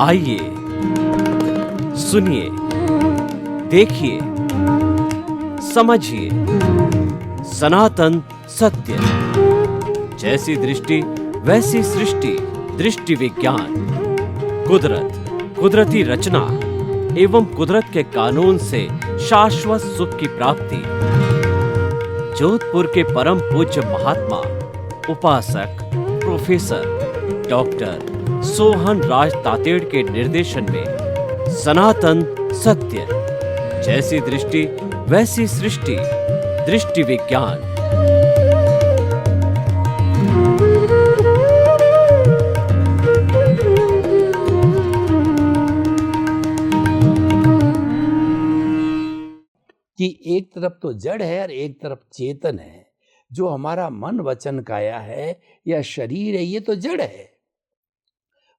आइए सुनिए, देखिए, समझिए सनातन सत्य। जैसी दृष्टि वैसी सृष्टि, दृष्टि विज्ञान। कुदरत, कुदरती रचना एवं कुदरत के कानून से शाश्वत सुख की प्राप्ति। जोधपुर के परम पूज्य महात्मा उपासक प्रोफेसर डॉक्टर सोहन राज तातेड़ के निर्देशन में सनातन सत्य। जैसी दृष्टि वैसी सृष्टि, दृष्टि विज्ञान। कि एक तरफ तो जड़ है और एक तरफ चेतन है। जो हमारा मन वचन काया है या शरीर है, ये तो जड़ है,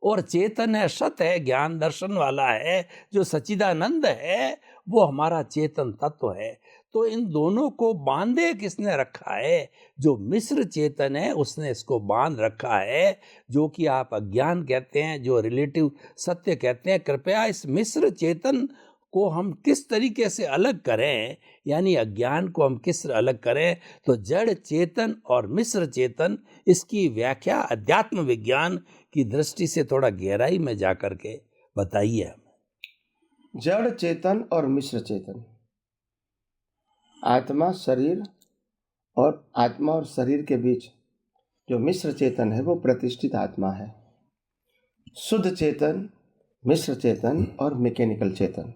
और चेतन है, सत है, ज्ञान दर्शन वाला है, जो सच्चिदानंद है, वो हमारा चेतन तत्व है। तो इन दोनों को बांधे किसने रखा है? जो मिश्र चेतन है उसने इसको बांध रखा है, जो कि आप अज्ञान कहते हैं, जो रिलेटिव सत्य कहते हैं। कृपया इस मिश्र चेतन को हम किस तरीके से अलग करें, यानी अज्ञान को हम किस तरह अलग करें, तो जड़ चेतन और मिश्र चेतन, इसकी व्याख्या अध्यात्म विज्ञान की दृष्टि से थोड़ा गहराई में जाकर के बताइए हमें। जड़ चेतन और मिश्र चेतन, आत्मा शरीर और आत्मा और शरीर के बीच जो मिश्र चेतन है वो प्रतिष्ठित आत्मा है। शुद्ध चेतन, मिश्र चेतन और मैकेनिकल चेतन।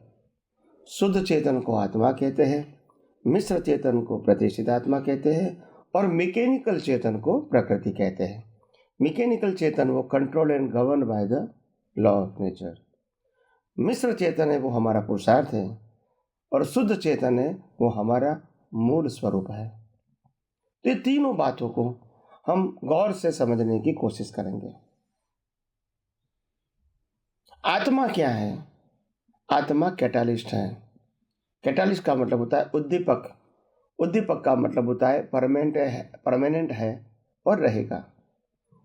शुद्ध चेतन को आत्मा कहते हैं, मिश्र चेतन को प्रतिष्ठित आत्मा कहते हैं, और मैकेनिकल चेतन को प्रकृति कहते हैं। मैकेनिकल चेतन वो control and govern by the law of nature. मिश्र चेतन है वो हमारा पुरुषार्थ है, और शुद्ध चेतन है वो हमारा मूल स्वरूप है। तो ये तीनों बातों को हम गौर से समझने की कोशिश करेंगे। आत्मा क्या है? आत्मा कैटालिस्ट है। कैटालिस्ट का मतलब होता है उद्दीपक। उद्दीपक का मतलब होता है परमानेंट है और रहेगा।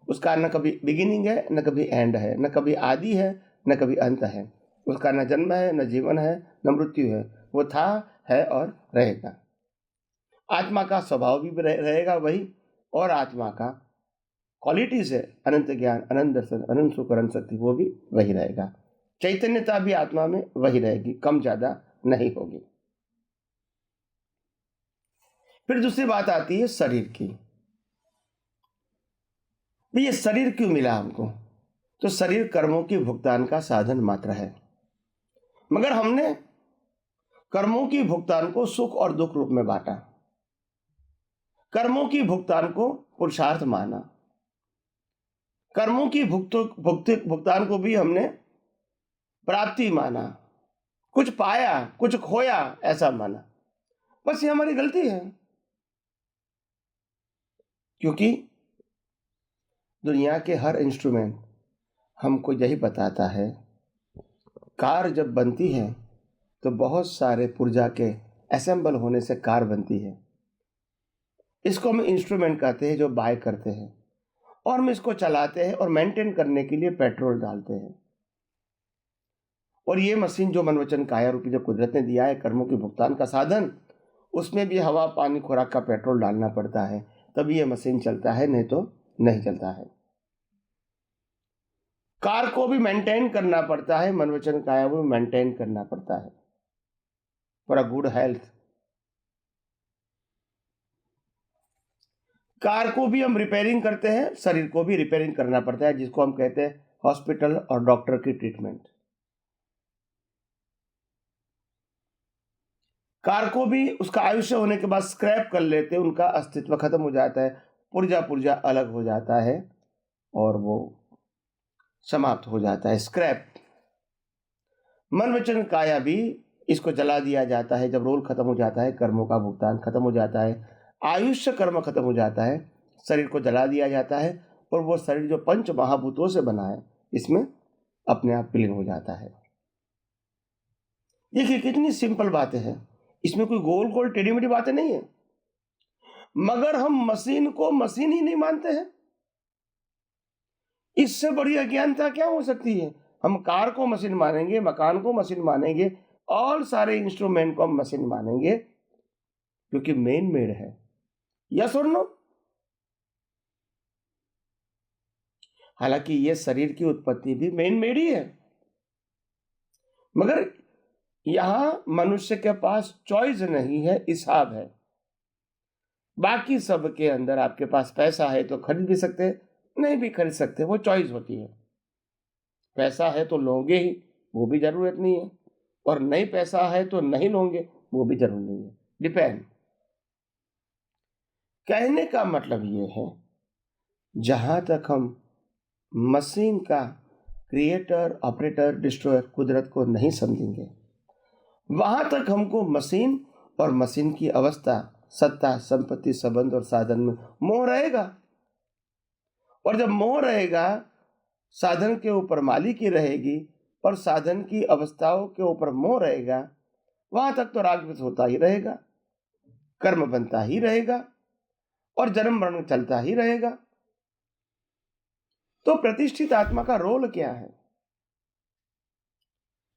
उसका न कभी बिगिनिंग है, न कभी एंड है, न कभी आदि है, न कभी अंत है। उसका न जन्म है, न जीवन है, न मृत्यु है। वो था, है और रहेगा। आत्मा का स्वभाव भी रहेगा वही, और आत्मा का क्वालिटीज है, अनंत ज्ञान, अनंत दर्शन, अनंत सुख, अनंत शक्ति, वो भी वही रहेगा। चैतन्यता भी आत्मा में वही रहेगी, कम ज्यादा नहीं होगी। फिर दूसरी बात आती है शरीर की। ये शरीर क्यों मिला हमको? तो शरीर कर्मों की भुगतान का साधन मात्र है, मगर हमने कर्मों की भुगतान को सुख और दुख रूप में बांटा। कर्मों की भुगतान को पुरुषार्थ माना। कर्मों की भुगतान को भी हमने प्राप्ति माना। कुछ पाया, कुछ खोया, ऐसा माना। बस ये हमारी गलती है, क्योंकि दुनिया के हर इंस्ट्रूमेंट हमको यही बताता है, कार जब बनती है तो बहुत सारे पुर्जा के असेंबल होने से कार बनती है। इसको हम इंस्ट्रूमेंट कहते हैं जो बाय करते हैं, और हम इसको चलाते हैं और मेंटेन करने के लिए पेट्रोल डालते हैं। और ये मशीन जो मन वचन काया रूपी जो कुदरत ने दिया है, कर्मों के भुगतान का साधन, उसमें भी हवा, पानी, खुराक का पेट्रोल डालना पड़ता है, तभी ये मशीन चलता है, नहीं तो नहीं चलता है। कार को भी मेंटेन करना पड़ता है, मन वचन काया वो मेंटेन करना पड़ता है for a good health. Car को भी हम रिपेयरिंग करते हैं, शरीर को भी रिपेयरिंग करना पड़ता है, जिसको हम कहते हैं हॉस्पिटल और डॉक्टर की ट्रीटमेंट। कार को भी उसका आयुष्य होने के बाद स्क्रैप कर लेते हैं, उनका अस्तित्व खत्म हो जाता है, पुर्जा अलग हो जाता है और वो समाप्त हो जाता है, स्क्रैप। मन वचन काया भी इसको जला दिया जाता है जब रोल खत्म हो जाता है, कर्मों का भुगतान खत्म हो जाता है, आयुष्य कर्म खत्म हो जाता है, शरीर को जला दिया जाता है, और वो शरीर जो पंच महाभूतों से बना है, इसमें अपने आप विलीन हो जाता है। देखिए कितनी सिंपल बातें हैं, इसमें कोई गोल गोल टेढ़ी मेढ़ी बातें नहीं है, मगर हम मशीन को मशीन ही नहीं मानते हैं। इससे बड़ी अज्ञानता क्या हो सकती है? हम कार को मशीन मानेंगे, मकान को मशीन मानेंगे, और सारे इंस्ट्रूमेंट को हम मशीन मानेंगे, क्योंकि मेन मेड है। यस और नो? हालांकि ये शरीर की उत्पत्ति भी मेन मेड ही है, मगर यहां मनुष्य के पास चॉइस नहीं है, हिसाब है। बाकी सब के अंदर आपके पास पैसा है तो खरीद भी सकते, नहीं भी खरीद सकते, वो चॉइस होती है। पैसा है तो लोगे ही, वो भी जरूरत नहीं है, और नहीं पैसा है तो नहीं लोगे, वो भी जरूर नहीं है, डिपेंड। कहने का मतलब ये है, जहां तक हम मशीन का क्रिएटर, ऑपरेटर, डिस्ट्रॉयर, कुदरत को नहीं समझेंगे, वहां तक हमको मशीन और मशीन की अवस्था, सत्ता, संपत्ति, संबंध और साधन में मोह रहेगा। और जब मोह रहेगा, साधन के ऊपर मालिकी रहेगी और साधन की अवस्थाओं के ऊपर मोह रहेगा, वहां तक तो राग होता ही रहेगा, कर्म बनता ही रहेगा और जन्म मरण चलता ही रहेगा। तो प्रतिष्ठित आत्मा का रोल क्या है?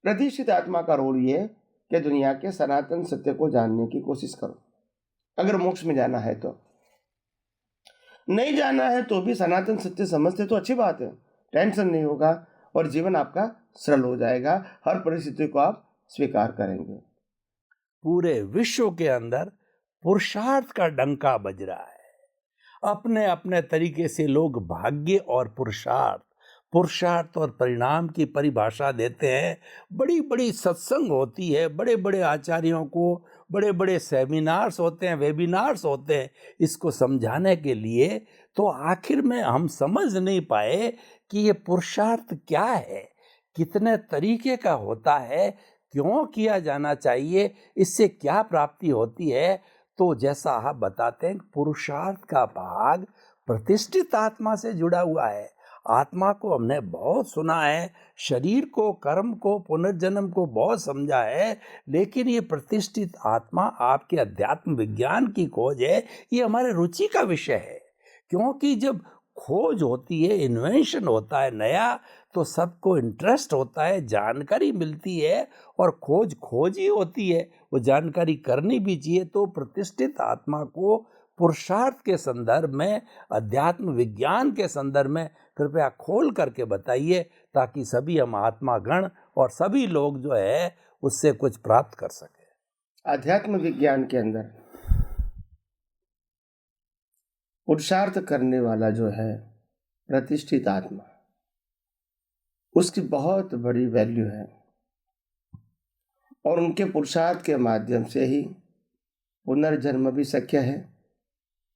प्रतिष्ठित आत्मा का रोल ये कि दुनिया के सनातन सत्य को जानने की कोशिश करो। अगर मोक्ष में जाना है तो, नहीं जाना है तो भी सनातन सत्य समझते तो अच्छी बात है, टेंशन नहीं होगा और जीवन आपका सरल हो जाएगा। हर परिस्थिति को आप स्वीकार करेंगे। पूरे विश्व के अंदर पुरुषार्थ का डंका बज रहा है। अपने अपने तरीके से लोग भाग्य और पुरुषार्थ और परिणाम की परिभाषा देते हैं। बड़ी बड़ी सत्संग होती है, बड़े बड़े आचार्यों को बड़े बड़े सेमिनार्स होते हैं, वेबिनार्स होते हैं इसको समझाने के लिए। तो आखिर में हम समझ नहीं पाए कि ये पुरुषार्थ क्या है, कितने तरीके का होता है, क्यों किया जाना चाहिए, इससे क्या प्राप्ति होती है। तो जैसा आप बताते हैं, पुरुषार्थ का भाग प्रतिष्ठित आत्मा से जुड़ा हुआ है। आत्मा को हमने बहुत सुना है, शरीर को, कर्म को, पुनर्जन्म को बहुत समझा है, लेकिन ये प्रतिष्ठित आत्मा आपके अध्यात्म विज्ञान की खोज है, ये हमारे रुचि का विषय है। क्योंकि जब खोज होती है, इन्वेंशन होता है नया, तो सबको इंटरेस्ट होता है, जानकारी मिलती है, और खोज ही होती है, वो जानकारी करनी भी चाहिए। तो प्रतिष्ठित आत्मा को पुरुषार्थ के संदर्भ में, अध्यात्म विज्ञान के संदर्भ में कृपया खोल करके बताइए, ताकि सभी हम आत्मागण और सभी लोग जो है उससे कुछ प्राप्त कर सके। अध्यात्म विज्ञान के अंदर पुरुषार्थ करने वाला जो है प्रतिष्ठित आत्मा, उसकी बहुत बड़ी वैल्यू है, और उनके पुरुषार्थ के माध्यम से ही पुनर्जन्म भी शक्य है,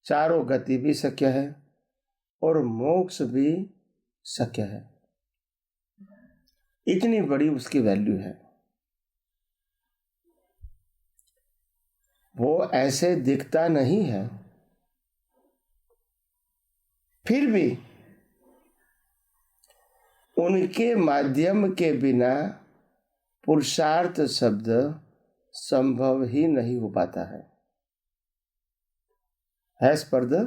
चारों गति भी शक्य है, और मोक्ष भी शक्य है। इतनी बड़ी उसकी वैल्यू है। वो ऐसे दिखता नहीं है, फिर भी उनके माध्यम के बिना पुरुषार्थ शब्द संभव ही नहीं हो पाता है, as per the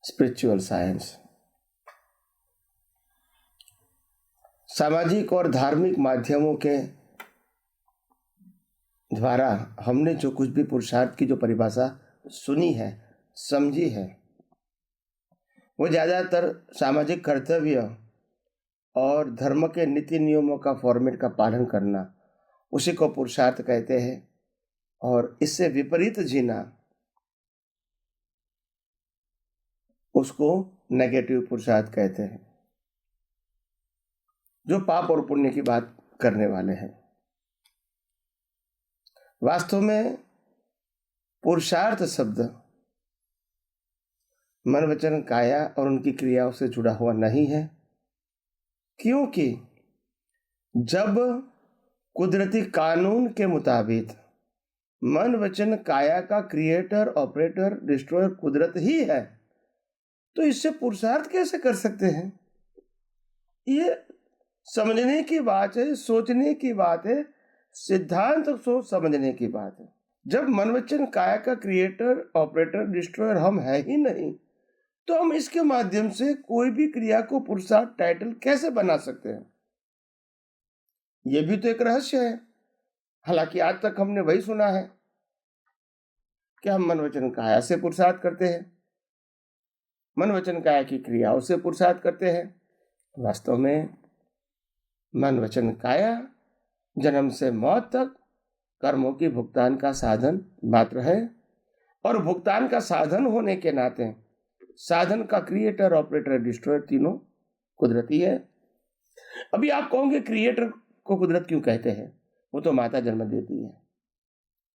spiritual science. सामाजिक और धार्मिक माध्यमों के द्वारा हमने जो कुछ भी पुरुषार्थ की जो परिभाषा सुनी है, समझी है, वो ज़्यादातर सामाजिक कर्तव्य और धर्म के नीति नियमों का फॉर्मेट का पालन करना, उसी को पुरुषार्थ कहते हैं। और इससे विपरीत जीना, उसको नेगेटिव पुरुषार्थ कहते हैं, जो पाप और पुण्य की बात करने वाले हैं। वास्तव में पुरुषार्थ शब्द मन, वचन, काया और उनकी क्रियाओं से जुड़ा हुआ नहीं है, क्योंकि जब कुदरती कानून के मुताबिक मन, वचन, काया का क्रिएटर, ऑपरेटर, डिस्ट्रॉयर कुदरत ही है, तो इससे पुरुषार्थ कैसे कर सकते हैं? ये समझने की बात है, सोचने की बात है, सिद्धांत सोच समझने की बात है। जब मन, वचन, काया का क्रिएटर, ऑपरेटर, डिस्ट्रॉयर हम है ही नहीं, तो हम इसके माध्यम से कोई भी क्रिया को पुरुषार्थ टाइटल कैसे बना सकते हैं? ये भी तो एक रहस्य है। हालांकि आज तक हमने वही सुना है कि हम मन वचन काया से पुरुषार्थ करते हैं, मन वचन काया की क्रियाओं से पुरुषार्थ करते हैं। वास्तव में मन वचन काया जन्म से मौत तक कर्मों की भुगतान का साधन मात्र है, और भुगतान का साधन होने के नाते साधन का क्रिएटर, ऑपरेटर, डिस्ट्रॉयर तीनों कुदरती है। अभी आप कहोगे क्रिएटर को कुदरत क्यों कहते हैं? वो तो माता जन्म देती है।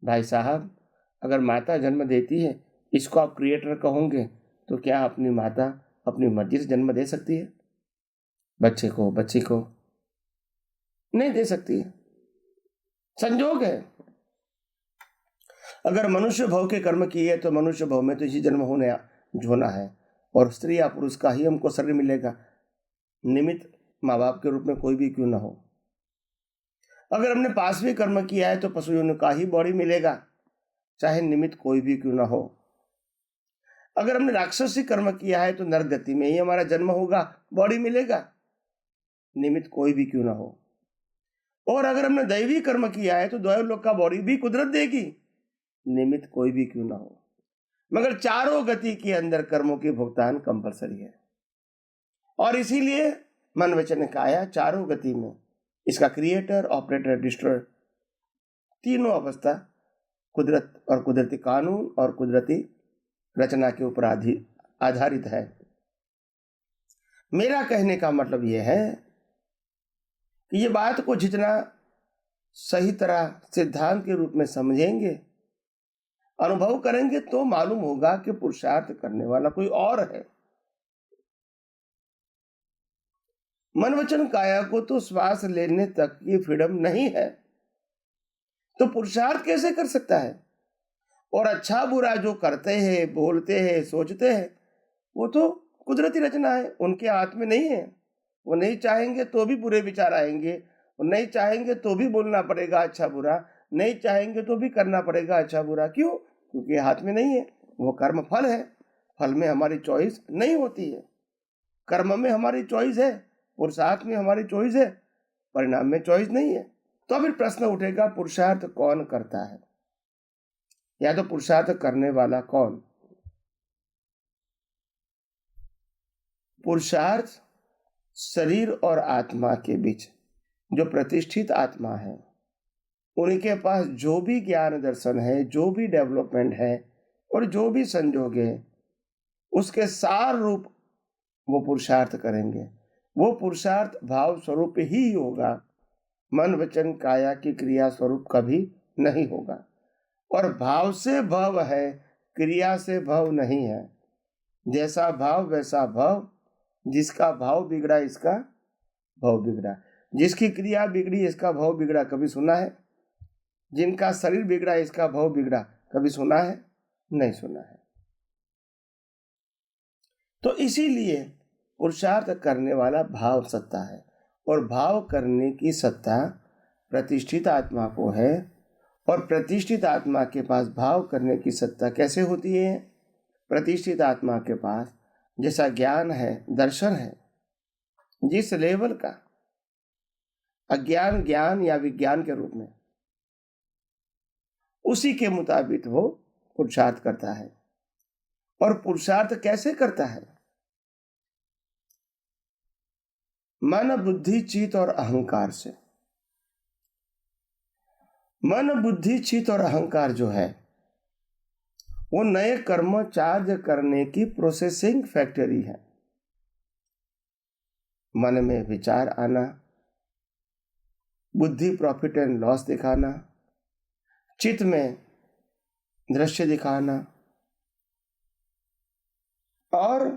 भाई साहब, अगर माता जन्म देती है, इसको आप क्रिएटर कहोगे, तो क्या अपनी माता अपनी मर्जी से जन्म दे सकती है? बच्चे को, बच्ची को नहीं दे सकती है, संजोग है। अगर मनुष्य भव के कर्म किए तो मनुष्य भव में तो इसी जन्म होना है, और स्त्री या पुरुष का ही हमको शरीर मिलेगा, निमित्त माँ बाप के रूप में कोई भी क्यों ना हो। अगर हमने पांचवी कर्म किया है तो पशु योनि का ही बॉडी मिलेगा, चाहे निमित्त कोई भी क्यों ना हो। अगर हमने राक्षसी कर्म किया है तो नरगति में ही हमारा जन्म होगा, बॉडी मिलेगा, निमित्त कोई भी क्यों ना हो। और अगर हमने दैवी कर्म किया है तो दैवलोक का बॉडी भी कुदरत देगी, निमित्त कोई भी क्यों ना हो। मगर चारों गति के अंदर कर्मों की भुगतान कंपलसरी है, और इसीलिए मन वचन काया चारों गति में इसका क्रिएटर, ऑपरेटर, डिस्ट्रॉयर तीनों अवस्था कुदरत और कुदरती कानून और कुदरती रचना के ऊपर आधारित है। मेरा कहने का मतलब यह है कि ये बात को जितना सही तरह सिद्धांत के रूप में समझेंगे, अनुभव करेंगे, तो मालूम होगा कि पुरुषार्थ करने वाला कोई और है। मन वचन काया को तो श्वास लेने तक की फ्रीडम नहीं है, तो पुरुषार्थ कैसे कर सकता है? और अच्छा बुरा जो करते हैं, बोलते हैं, सोचते हैं, वो तो कुदरती रचना है, उनके हाथ में नहीं है। वो नहीं चाहेंगे तो भी बुरे विचार आएंगे, और नहीं चाहेंगे तो भी बोलना पड़ेगा अच्छा बुरा, नहीं चाहेंगे तो भी करना पड़ेगा अच्छा बुरा। क्यों? क्योंकि हाथ में नहीं है। वो कर्म फल है, फल में हमारी चॉइस नहीं होती है। कर्म में हमारी चॉइस है, पुरुषार्थ में हमारी चॉइस है, परिणाम में चॉइस नहीं है। तो फिर प्रश्न उठेगा, पुरुषार्थ कौन करता है, या तो पुरुषार्थ करने वाला कौन? पुरुषार्थ शरीर और आत्मा के बीच जो प्रतिष्ठित आत्मा है, उनके पास जो भी ज्ञान दर्शन है, जो भी डेवलपमेंट है, और जो भी संजोग है, उसके सार रूप वो पुरुषार्थ करेंगे। वो पुरुषार्थ भाव स्वरूप ही होगा, मन वचन काया की क्रिया स्वरूप कभी नहीं होगा। और भाव से भव है, क्रिया से भव नहीं है। जैसा भाव वैसा भव, जिसका भाव बिगड़ा इसका भाव बिगड़ा, जिसकी क्रिया बिगड़ी इसका भाव बिगड़ा, कभी सुना है? जिनका शरीर बिगड़ा इसका भाव बिगड़ा, कभी सुना है? नहीं सुना है। तो इसीलिए पुरुषार्थ करने वाला भाव सत्ता है, और भाव करने की सत्ता प्रतिष्ठित आत्मा को है। और प्रतिष्ठित आत्मा के पास भाव करने की सत्ता कैसे होती है? प्रतिष्ठित आत्मा के पास जैसा ज्ञान है, दर्शन है, जिस लेवल का अज्ञान ज्ञान या विज्ञान के रूप में, उसी के मुताबिक वो पुरुषार्थ करता है। और पुरुषार्थ कैसे करता है? मन, बुद्धि, चित्त और अहंकार से। मन, बुद्धि, चित्त और अहंकार जो है, वो नए कर्म चार्ज करने की प्रोसेसिंग फैक्ट्री है। मन में विचार आना, बुद्धि प्रॉफिट एंड लॉस दिखाना, चित्त में दृश्य दिखाना, और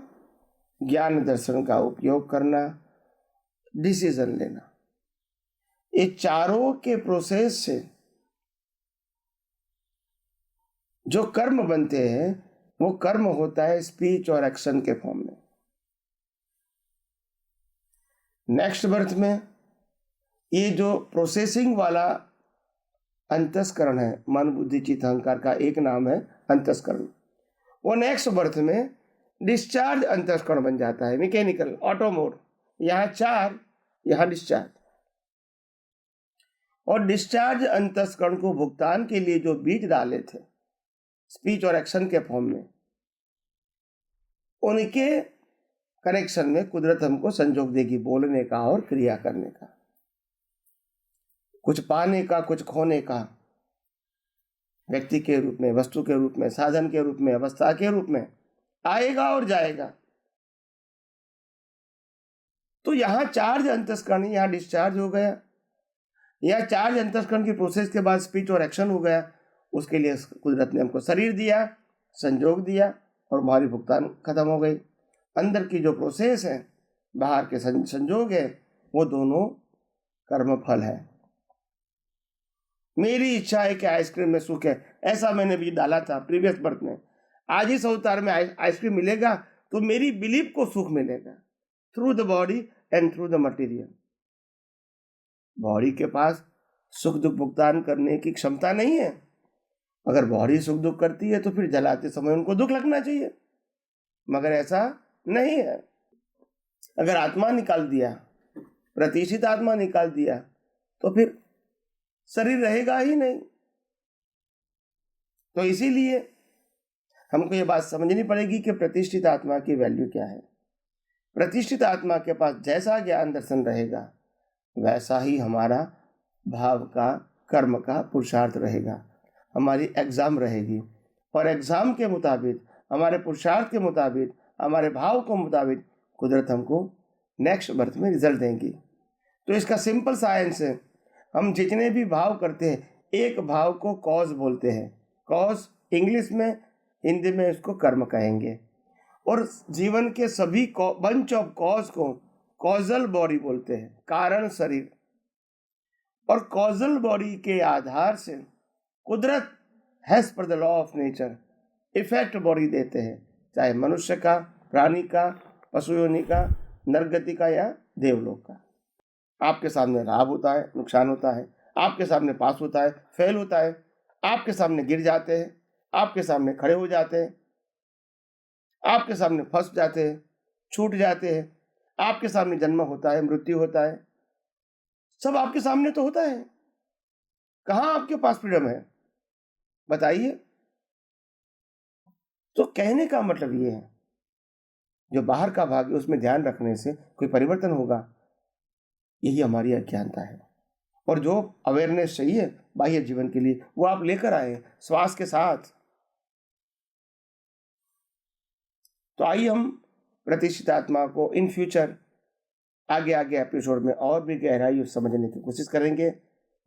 ज्ञान दर्शन का उपयोग करना, डिसीजन लेना। ये चारों के प्रोसेस से जो कर्म बनते हैं, वो कर्म होता है स्पीच और एक्शन के फॉर्म में। नेक्स्ट बर्थ में ये जो प्रोसेसिंग वाला अंतस्करण है, मन बुद्धि चित्त अहंकार का एक नाम है अंतस्करण, वो नेक्स्ट बर्थ में डिस्चार्ज अंतस्करण बन जाता है, मैकेनिकल ऑटो मोड। यहाँ चार्ज, यहाँ डिस्चार्ज। और डिस्चार्ज अंतस्करण को भुगतान के लिए जो बीज डाले थे स्पीच और एक्शन के फॉर्म में, उनके कनेक्शन में कुदरत हमको संजोग देगी बोलने का और क्रिया करने का, कुछ पाने का, कुछ खोने का, व्यक्ति के रूप में, वस्तु के रूप में, साधन के रूप में, अवस्था के रूप में आएगा और जाएगा। तो यहां चार्ज अंतस्करण, यहां डिस्चार्ज हो गया, या चार्ज अंतस्करण की प्रोसेस के बाद स्पीच और एक्शन हो गया। उसके लिए कुदरत ने हमको शरीर दिया, संजोग दिया और हमारी भुगतान खत्म हो गई। अंदर की जो प्रोसेस है, बाहर के संजोग है, वो दोनों कर्म फल है। मेरी इच्छा है कि आइसक्रीम में सुख है, ऐसा मैंने भी डाला था प्रीवियस बर्थ में। आज इस अवतार में आइसक्रीम मिलेगा तो मेरी बिलीफ को सुख मिलेगा through the body and through the material. Body के पास सुख दुख भुगतान करने की क्षमता नहीं है। अगर बॉडी सुख दुख करती है तो फिर जलाते समय उनको दुख लगना चाहिए, मगर ऐसा नहीं है। अगर आत्मा निकाल दिया, प्रतिष्ठित आत्मा निकाल दिया, तो फिर शरीर रहेगा ही नहीं। तो इसीलिए हमको ये बात समझनी पड़ेगी कि प्रतिष्ठित आत्मा की वैल्यू क्या है। प्रतिष्ठित आत्मा के पास जैसा ज्ञान दर्शन रहेगा, वैसा ही हमारा भाव का, कर्म का पुरुषार्थ रहेगा, हमारी एग्जाम रहेगी। और एग्जाम के मुताबिक, हमारे पुरुषार्थ के मुताबिक, हमारे भाव के मुताबिक कुदरत हमको नेक्स्ट बर्थ में रिजल्ट देंगी। तो इसका सिंपल साइंस है, हम जितने भी भाव करते हैं, एक भाव को कॉज बोलते हैं। कॉज इंग्लिश में, हिंदी में इसको कर्म कहेंगे। और जीवन के सभी बंच ऑफ कॉज को कॉजल बॉडी बोलते हैं, कारण शरीर। और कॉजल बॉडी के आधार से कुदरत हैज पर the law of nature effect body देते हैं, चाहे मनुष्य का, प्राणी का, पशु योनि का, नरगति का या देवलोक का। आपके सामने लाभ होता है, नुकसान होता है, आपके सामने पास होता है, फेल होता है, आपके सामने गिर जाते हैं, आपके सामने खड़े हो जाते हैं, आपके सामने फंस जाते हैं, छूट जाते हैं, आपके सामने जन्म होता है, मृत्यु होता है, सब आपके सामने तो होता है। कहाँ आपके पास फ्रीडम है बताइए। तो कहने का मतलब ये है, जो बाहर का भाग है उसमें ध्यान रखने से कोई परिवर्तन होगा, यही हमारी अज्ञानता है। और जो अवेयरनेस चाहिए बाह्य जीवन के लिए, वो आप लेकर आए श्वास के साथ। तो आइए हम प्रतिष्ठित आत्मा को इन फ्यूचर आगे आगे एपिसोड में और भी गहराई समझने की कोशिश करेंगे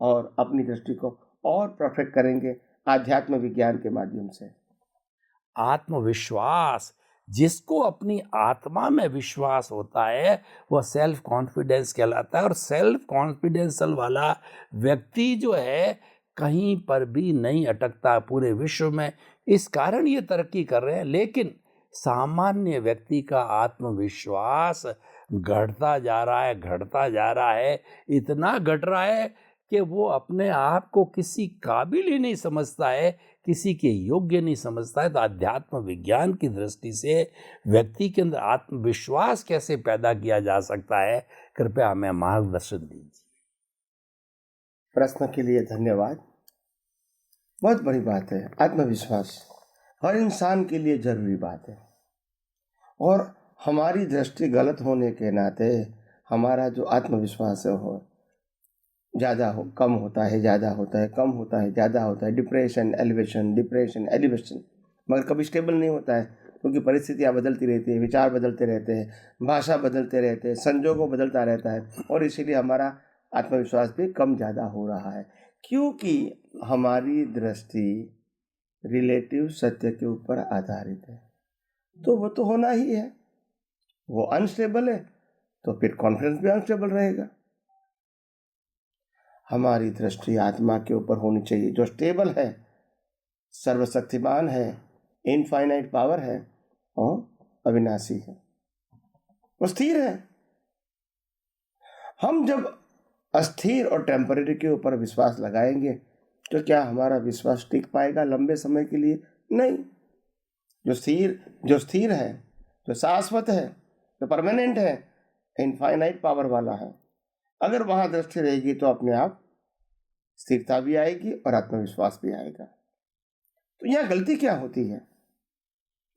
और अपनी दृष्टि को और परफेक्ट करेंगे आध्यात्म विज्ञान के माध्यम से। आत्मविश्वास, जिसको अपनी आत्मा में विश्वास होता है, वह सेल्फ कॉन्फिडेंस कहलाता है। और सेल्फ कॉन्फिडेंसल वाला व्यक्ति जो है कहीं पर भी नहीं अटकता पूरे विश्व में। इस कारण ये तरक्की कर रहे हैं। लेकिन सामान्य व्यक्ति का आत्मविश्वास घटता जा रहा है, घटता जा रहा है, इतना घट रहा है कि वो अपने आप को किसी काबिल ही नहीं समझता है, किसी के योग्य नहीं समझता है। तो अध्यात्म विज्ञान की दृष्टि से व्यक्ति के अंदर आत्मविश्वास कैसे पैदा किया जा सकता है, कृपया हमें मार्गदर्शन दीजिए। प्रश्न के लिए धन्यवाद। बहुत बड़ी बात है, आत्मविश्वास हर इंसान के लिए जरूरी बात है। और हमारी दृष्टि गलत होने के नाते हमारा जो आत्मविश्वास है वो ज़्यादा कम होता है, ज़्यादा होता है, कम होता है, ज़्यादा होता है। डिप्रेशन एलिवेशन, डिप्रेशन एलिवेशन, मगर कभी स्टेबल नहीं होता है, क्योंकि परिस्थितियाँ बदलती रहती है, विचार बदलते रहते हैं, भाषा बदलते रहते हैं, संजोगों बदलता रहता है, और इसीलिए हमारा आत्मविश्वास भी कम ज़्यादा हो रहा है, क्योंकि हमारी दृष्टि रिलेटिव सत्य के ऊपर आधारित है। तो वो तो होना ही है। वो अनस्टेबल है तो फिर कॉन्फिडेंस भी अनस्टेबल रहेगा। हमारी दृष्टि आत्मा के ऊपर होनी चाहिए, जो स्टेबल है, सर्वशक्तिमान है, इनफाइनाइट पावर है और अविनाशी है, वो स्थिर है। हम जब अस्थिर और टेम्परेरी के ऊपर विश्वास लगाएंगे तो क्या हमारा विश्वास टिक पाएगा लंबे समय के लिए? नहीं। जो स्थिर है, जो शाश्वत है, जो परमानेंट है, इनफाइनाइट पावर वाला है, अगर वहां दृष्टि रहेगी तो अपने आप स्थिरता भी आएगी और आत्मविश्वास भी आएगा। तो यहाँ गलती क्या होती है?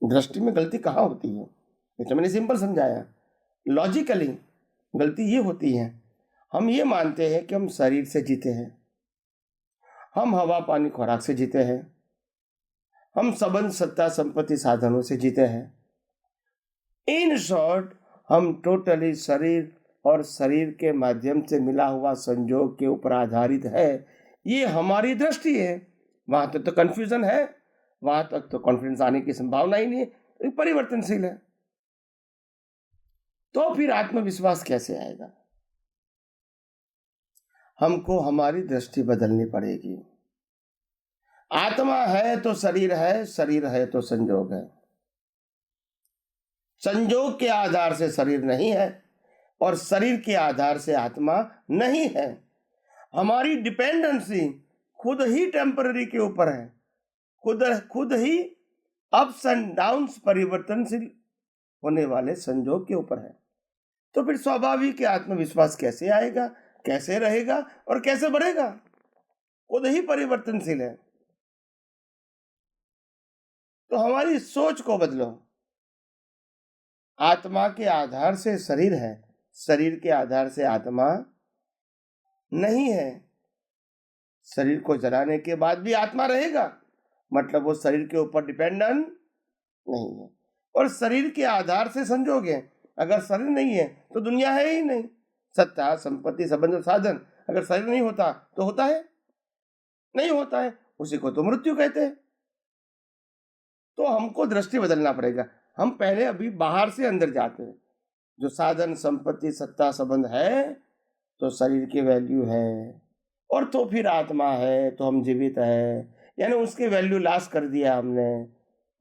दृष्टि में गलती कहाँ होती है? ये तो मैंने सिंपल समझाया। लॉजिकली गलती ये होती है, हम ये मानते हैं कि हम शरीर से जीते हैं, हम हवा पानी खुराक से जीते हैं, हम संबंध सत्ता संपत्ति साधनों से जीते हैं। इन शॉर्ट, हम टोटली शरीर और शरीर के माध्यम से मिला हुआ संयोग के ऊपर आधारित है। ये हमारी दृष्टि है। वहां तक तो कंफ्यूजन है, वहां तक तो कॉन्फिडेंस आने की संभावना ही नहीं है। ये परिवर्तनशील है। तो फिर आत्मविश्वास कैसे आएगा? हमको हमारी दृष्टि बदलनी पड़ेगी। आत्मा है तो शरीर है, शरीर है तो संयोग है। संयोग के आधार से शरीर नहीं है और शरीर के आधार से आत्मा नहीं है। हमारी डिपेंडेंसी खुद ही टेम्पररी के ऊपर है, खुद ही अप्स एंड डाउन्स परिवर्तनशील होने वाले संयोग के ऊपर है। तो फिर स्वाभाविक आत्मविश्वास कैसे आएगा, कैसे रहेगा और कैसे बढ़ेगा? खुद ही परिवर्तनशील है। तो हमारी सोच को बदलो। आत्मा के आधार से शरीर है, शरीर के आधार से आत्मा नहीं है। शरीर को जलाने के बाद भी आत्मा रहेगा, मतलब वो शरीर के ऊपर डिपेंडेंट नहीं है। और शरीर के आधार से संयोग है। अगर शरीर नहीं है तो दुनिया है ही नहीं। सत्ता संपत्ति संबंध और साधन, अगर शरीर नहीं होता तो होता है? नहीं होता है। उसी को तो मृत्यु कहते हैं। तो हमको दृष्टि बदलना पड़ेगा। हम पहले अभी बाहर से अंदर जाते हैं। जो साधन संपत्ति सत्ता संबंध है तो शरीर की वैल्यू है, और तो फिर आत्मा है तो हम जीवित है, यानी उसकी वैल्यू लॉस कर दिया हमने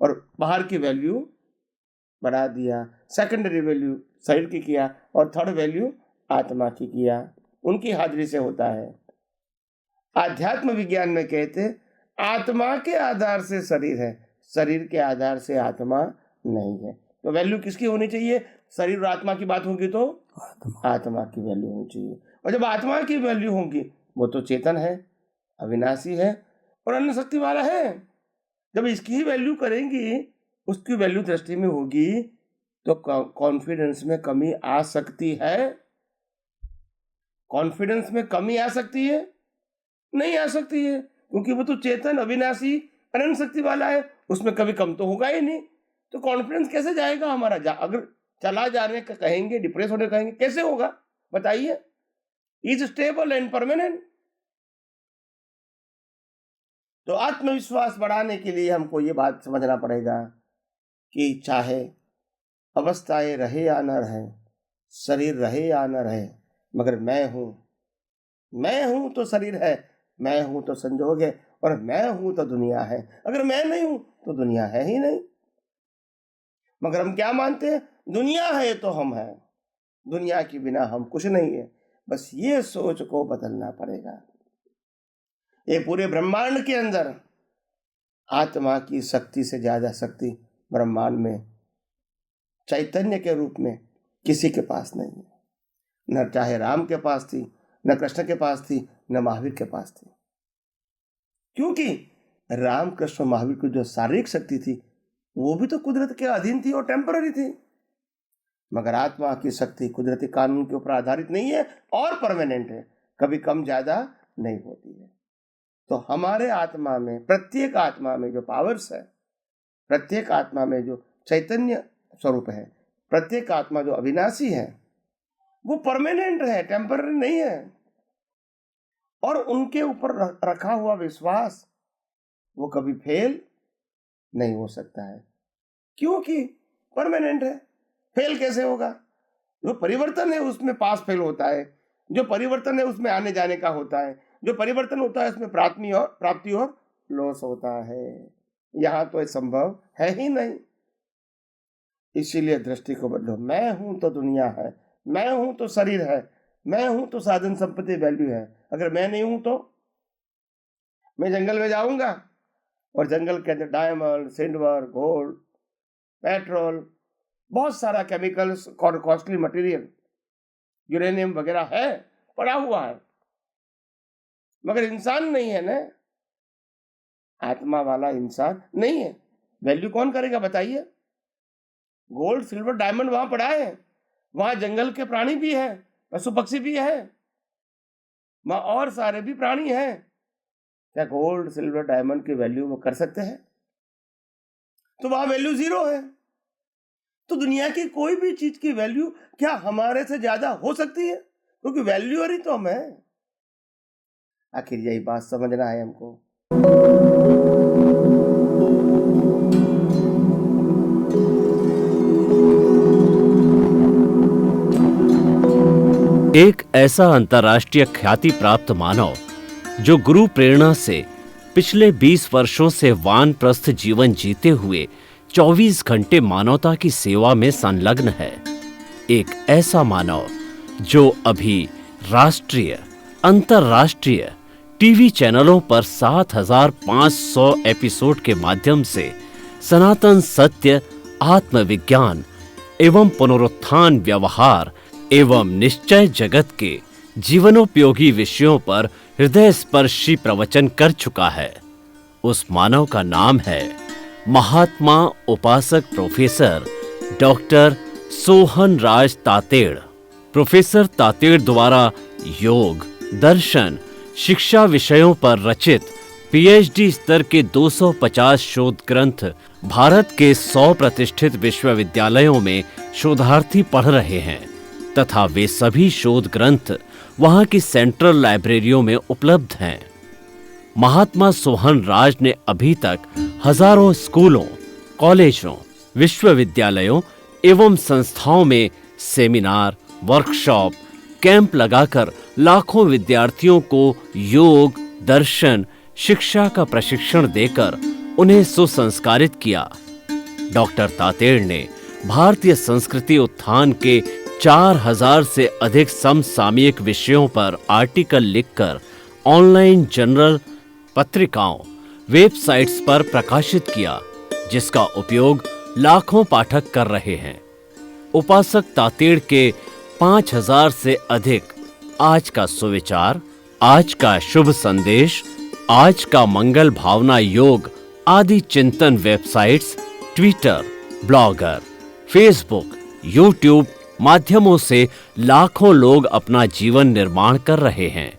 और बाहर की वैल्यू बढ़ा दिया। सेकेंडरी वैल्यू शरीर की किया और थर्ड वैल्यू आत्मा की किया। उनकी हाजिरी से होता है। आध्यात्म विज्ञान में कहते आत्मा के आधार से शरीर है, शरीर के आधार से आत्मा नहीं है। तो वैल्यू किसकी होनी चाहिए? शरीर और आत्मा की बात होगी तो आत्मा की वैल्यू होनी चाहिए। और जब आत्मा की वैल्यू होगी, वो तो चेतन है, अविनाशी है और अन्य शक्ति वाला है। जब इसकी ही वैल्यू करेंगी, उसकी वैल्यू दृष्टि में होगी, तो कॉन्फिडेंस में कमी आ सकती है? कॉन्फिडेंस में कमी आ सकती है? नहीं आ सकती है, क्योंकि वो तो चेतन अविनाशी अनंत शक्ति वाला है। उसमें कभी कम तो होगा ही नहीं। तो कॉन्फिडेंस कैसे जाएगा हमारा? अगर चला जाने का कहेंगे, डिप्रेस होने कहेंगे, कैसे होगा बताइए? Is stable and permanent. तो आत्मविश्वास बढ़ाने के लिए हमको ये बात समझना पड़ेगा कि चाहे अवस्थाएं रहे या न रहे, शरीर रहे या न रहे, मगर मैं हूं तो शरीर है, मैं हूं तो संयोग है, और मैं हूं तो दुनिया है। अगर मैं नहीं हूं तो दुनिया है ही नहीं। मगर हम क्या मानते हैं? दुनिया है तो हम हैं, दुनिया के बिना हम कुछ नहीं है। बस ये सोच को बदलना पड़ेगा। ये पूरे ब्रह्मांड के अंदर आत्मा की शक्ति से ज्यादा शक्ति ब्रह्मांड में चैतन्य के रूप में किसी के पास नहीं है। न चाहे राम के पास थी, न कृष्ण के पास थी, न महावीर के पास थी। क्योंकि राम कृष्ण महावीर की जो शारीरिक शक्ति थी वो भी तो कुदरत के अधीन थी और टेम्पररी थी। मगर आत्मा की शक्ति कुदरती कानून के ऊपर आधारित नहीं है और परमानेंट है, कभी कम ज्यादा नहीं होती है। तो हमारे आत्मा में, प्रत्येक आत्मा में जो पावर्स है, प्रत्येक आत्मा में जो चैतन्य स्वरूप है, प्रत्येक आत्मा जो अविनाशी है, वो परमानेंट है, टेम्पररी नहीं है। और उनके ऊपर रखा हुआ विश्वास वो कभी फेल नहीं हो सकता है, क्योंकि परमानेंट है। फेल कैसे होगा? जो परिवर्तन है उसमें पास फेल होता है, जो परिवर्तन है उसमें आने जाने का होता है, जो परिवर्तन होता है उसमें प्राप्ति और लॉस होता है। यहां तो संभव है ही नहीं। इसीलिए दृष्टि को बदलो। मैं हूं तो दुनिया है, मैं हूं तो शरीर है, मैं हूं तो साधन संपत्ति वैल्यू है। अगर मैं नहीं हूं तो मैं जंगल में जाऊंगा और जंगल के अंदर डायमंड, सिल्वर, गोल्ड, पेट्रोल, बहुत सारा केमिकल्स और कॉस्टली मटेरियल, यूरेनियम वगैरह है, पड़ा हुआ है। मगर इंसान नहीं है ना, आत्मा वाला इंसान नहीं है। वैल्यू कौन करेगा बताइए? गोल्ड सिल्वर डायमंड वहां पड़ा है, वहां जंगल के प्राणी भी है, पशु पक्षी भी है, वहां और सारे भी प्राणी हैं। क्या गोल्ड सिल्वर डायमंड की वैल्यू वो कर सकते हैं? तो वहां वैल्यू जीरो है। तो दुनिया की कोई भी चीज की वैल्यू क्या हमारे से ज्यादा हो सकती है? क्योंकि वैल्यूअर ही तो हम है। आखिर यही बात समझना है हमको। एक ऐसा अंतर्राष्ट्रीय ख्याति प्राप्त मानव जो गुरु प्रेरणा से पिछले 20 वर्षों से वानप्रस्थ जीवन जीते हुए 24 घंटे मानवता की सेवा में संलग्न है। एक ऐसा मानव जो अभी राष्ट्रीय अंतर्राष्ट्रीय टीवी चैनलों पर 7,500 एपिसोड के माध्यम से सनातन सत्य, आत्मविज्ञान एवं पुनरुत्थान व्यवहार एवं निश्चय जगत के जीवनोपयोगी विषयों पर हृदय स्पर्शी प्रवचन कर चुका है। उस मानव का नाम है महात्मा उपासक प्रोफेसर डॉक्टर सोहन राज तातेड़। प्रोफेसर तातेड़ द्वारा योग, दर्शन, शिक्षा विषयों पर रचित पीएचडी स्तर के 250 शोध ग्रंथ भारत के 100 प्रतिष्ठित विश्वविद्यालयों में शोधार्थी पढ़ रहे हैं तथा वे सभी शोध ग्रंथ वहां की सेंट्रल लाइब्रेरियों में उपलब्ध हैं। महात्मा सोहन राज ने अभी तक हजारों स्कूलों, कॉलेजों, विश्वविद्यालयों एवं संस्थाओं में सेमिनार, वर्कशॉप, कैंप लगाकर लाखों विद्यार्थियों को योग, दर्शन, शिक्षा का प्रशिक्षण देकर उन्हें सुसंस्कारित किया। डॉक्टर तातेड़ ने भारतीय संस्कृति उत्थान के 4000 से अधिक समसामयिक विषयों पर आर्टिकल लिखकर ऑनलाइन जर्नल, पत्रिकाओं, वेबसाइट्स पर प्रकाशित किया, जिसका उपयोग लाखों पाठक कर रहे हैं। उपासक तातेड़ के 5000 से अधिक आज का सुविचार, आज का शुभ संदेश, आज का मंगल भावना योग आदि चिंतन websites, Twitter, blogger, Facebook, YouTube माध्यमों से लाखों लोग अपना जीवन निर्माण कर रहे हैं।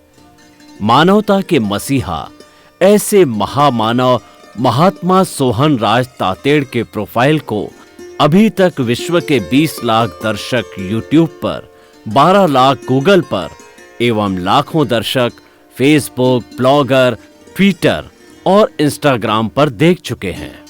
मानवता के मसीहा ऐसे महामानव महात्मा सोहन राज तातेड़ के प्रोफाइल को अभी तक विश्व के 20 लाख दर्शक यूट्यूब पर, 12 लाख गूगल पर एवं लाखों दर्शक फेसबुक, ब्लॉगर, ट्विटर और इंस्टाग्राम पर देख चुके हैं।